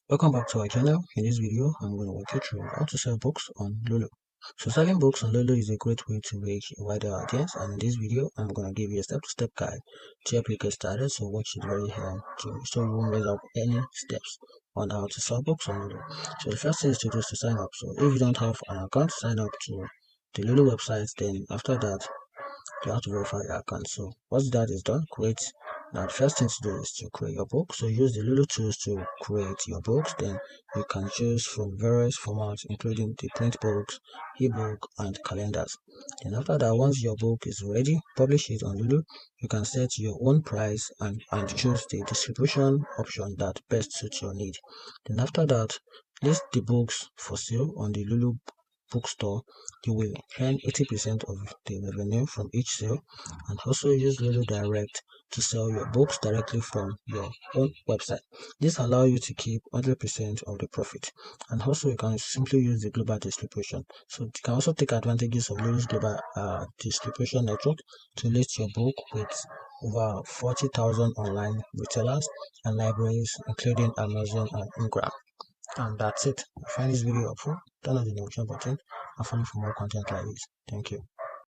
Welcome back to our channel. In this video, I'm going to walk you through how to sell books on Lulu. So selling books on Lulu is a great way to reach a wider audience, and in this video, I'm going to give you a step-to-step guide to help you get started. So watch it very hard so you won't miss out any steps on how to sell books on Lulu. So the first thing is to sign up. So if you don't have an account, sign up to the Lulu website. Then after that, you have to verify your account. So once that is done, create. Now the first thing to do is to create your book. So use the Lulu tools to create your books. Then you can choose from various formats, including the print books, ebook, and calendars. Then after that, once your book is ready, publish it on Lulu. You can set your own price and choose the distribution option that best suits your need. Then after that, list the books for sale on the Lulu bookstore. You will earn 80% of the revenue from each sale, and also use Lulu Direct to sell your books directly from your own website. This allows you to keep 100% of the profit, and also you can simply use the global distribution. So you can also take advantages of Lulu's global distribution network to list your book with over 40,000 online retailers and libraries, including Amazon and Ingram. And that's it. If you find this video helpful, turn on the notification button and follow for more content like this. Thank you.